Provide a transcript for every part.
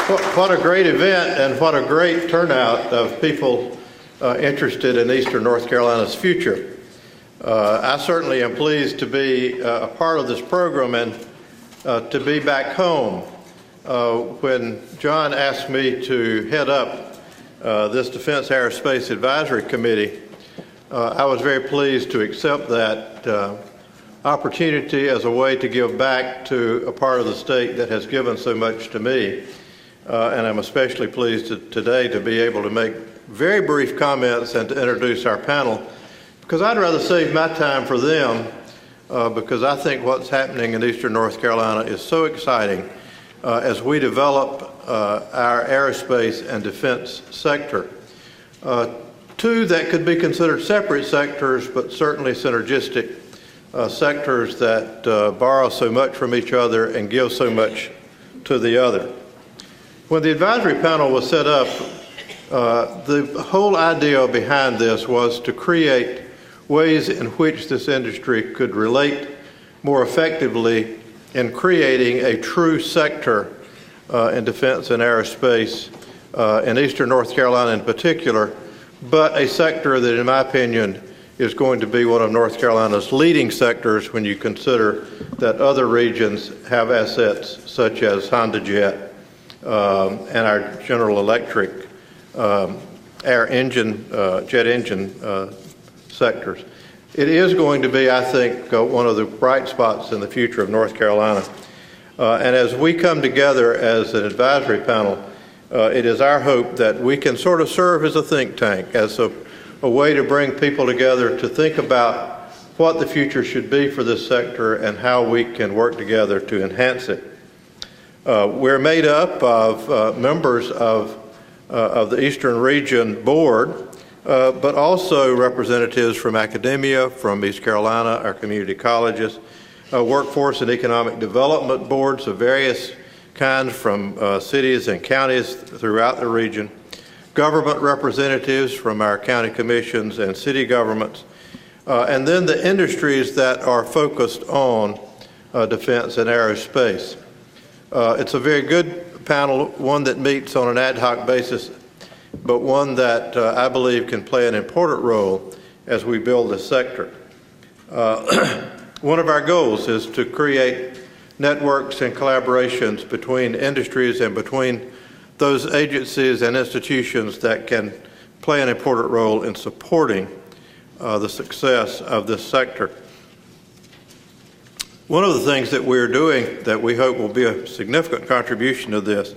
What a great event and what a great turnout of people interested in Eastern North Carolina's future. I certainly am pleased to be a part of this program and to be back home. When John asked me to head up this Defense Aerospace Advisory Committee, I was very pleased to accept that opportunity as a way to give back to a part of the state that has given so much to me. And I'm especially pleased today to be able to make very brief comments and to introduce our panel, because I'd rather save my time for them, because I think what's happening in Eastern North Carolina is so exciting as we develop our aerospace and defense sector. Two that could be considered separate sectors, but certainly synergistic sectors that borrow so much from each other and give so much to the other. When the advisory panel was set up, the whole idea behind this was to create ways in which this industry could relate more effectively in creating a true sector in defense and aerospace in Eastern North Carolina in particular, but a sector that, in my opinion, is going to be one of North Carolina's leading sectors when you consider that other regions have assets such as HondaJet and our General Electric jet engine sectors. It is going to be, I think, one of the bright spots in the future of North Carolina. And as we come together as an advisory panel, it is our hope that we can sort of serve as a think tank, as a way to bring people together to think about what the future should be for this sector and how we can work together to enhance it. We're made up of members of the Eastern Region Board, but also representatives from academia, from East Carolina, our community colleges, workforce and economic development boards of various kinds from cities and counties throughout the region, government representatives from our county commissions and city governments, and then the industries that are focused on defense and aerospace. It's a very good panel, one that meets on an ad hoc basis, but one that I believe can play an important role as we build this sector. One of our goals is to create networks and collaborations between industries and between those agencies and institutions that can play an important role in supporting the success of this sector. One of the things that we're doing that we hope will be a significant contribution to this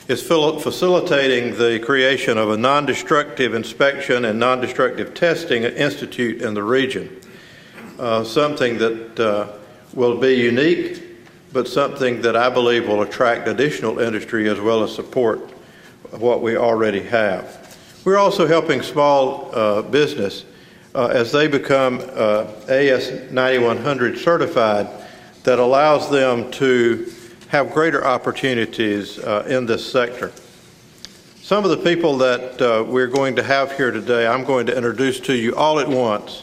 is facilitating the creation of a non-destructive inspection and non-destructive testing institute in the region. Something that will be unique, but something that I believe will attract additional industry as well as support what we already have. We're also helping small business as they become AS 9100 certified, that allows them to have greater opportunities in this sector. Some of the people that we're going to have here today, I'm going to introduce to you all at once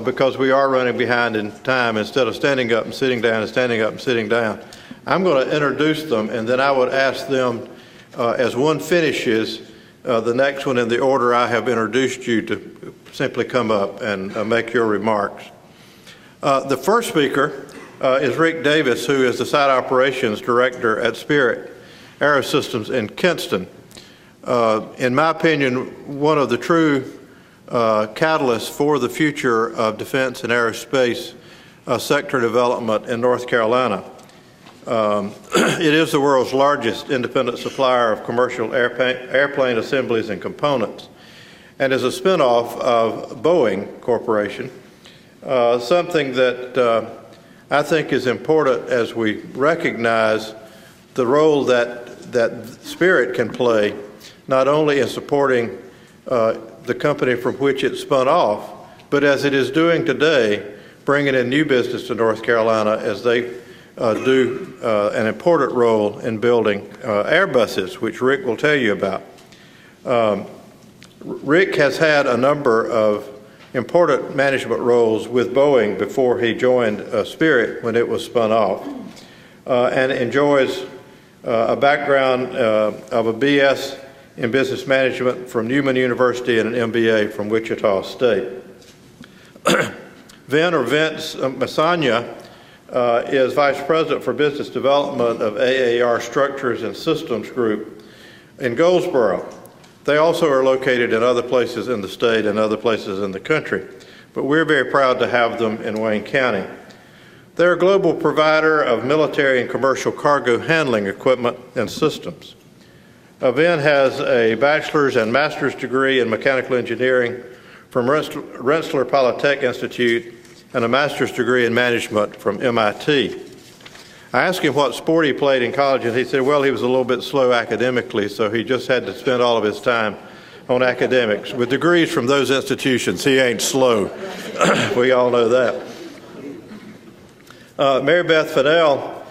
because we are running behind in time. Instead of standing up and sitting down and standing up and sitting down, I'm going to introduce them, and then I would ask them as one finishes the next one in the order I have introduced you to simply come up and make your remarks. The first speaker is Rick Davis, who is the Site Operations Director at Spirit Aerosystems in Kinston. In my opinion, one of the true catalysts for the future of defense and aerospace sector development in North Carolina. It is the world's largest independent supplier of commercial airplane assemblies and components, and is a spinoff of Boeing Corporation, something that I think is important as we recognize the role that Spirit can play, not only in supporting the company from which it spun off, but as it is doing today, bringing in new business to North Carolina as they do an important role in building Airbuses, which Rick will tell you about. Rick has had a number of important management roles with Boeing before he joined Spirit when it was spun off, and enjoys a background of a BS in business management from Newman University and an MBA from Wichita State. Vince Masanya is Vice President for Business Development of AAR Structures and Systems Group in Goldsboro. They also are located in other places in the state and other places in the country, but we're very proud to have them in Wayne County. They're a global provider of military and commercial cargo handling equipment and systems. Vin has a bachelor's and master's degree in mechanical engineering from Rensselaer Polytech Institute and a master's degree in management from MIT. I asked him what sport he played in college, and he said, well, he was a little bit slow academically, so he just had to spend all of his time on academics. With degrees from those institutions, he ain't slow. We all know that. Mary Beth Fidel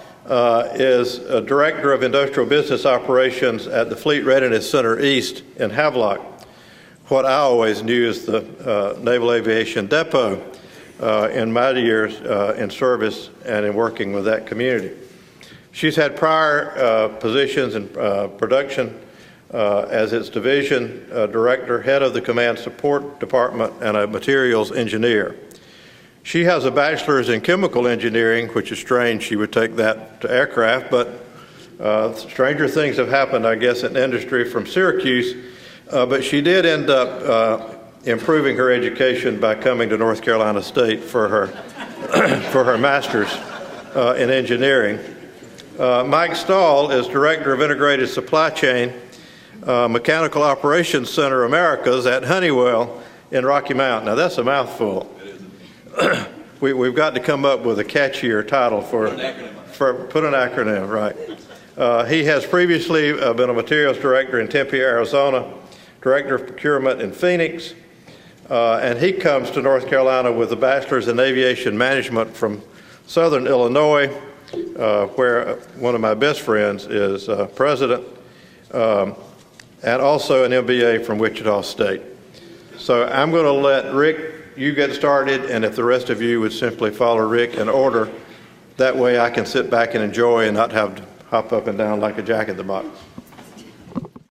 is a Director of Industrial Business Operations at the Fleet Readiness Center East in Havelock, what I always knew as the Naval Aviation Depot in my years in service and in working with that community. She's had prior positions in production as its division director, head of the command support department, and a materials engineer. She has a bachelor's in chemical engineering, which is strange she would take that to aircraft, but stranger things have happened, I guess, in industry from Syracuse. But she did end up improving her education by coming to North Carolina State for her, for her master's in engineering. Mike Stahl is Director of Integrated Supply Chain, Mechanical Operations Center Americas at Honeywell in Rocky Mount. Now that's a mouthful. We've got to come up with a catchier title for put an acronym, right. He has previously been a materials director in Tempe, Arizona, Director of Procurement in Phoenix, and he comes to North Carolina with a bachelor's in aviation management from Southern Illinois, where one of my best friends is president, and also an MBA from Wichita State. So I'm going to let Rick, you get started, and if the rest of you would simply follow Rick in order, that way I can sit back and enjoy and not have to hop up and down like a jack in the box.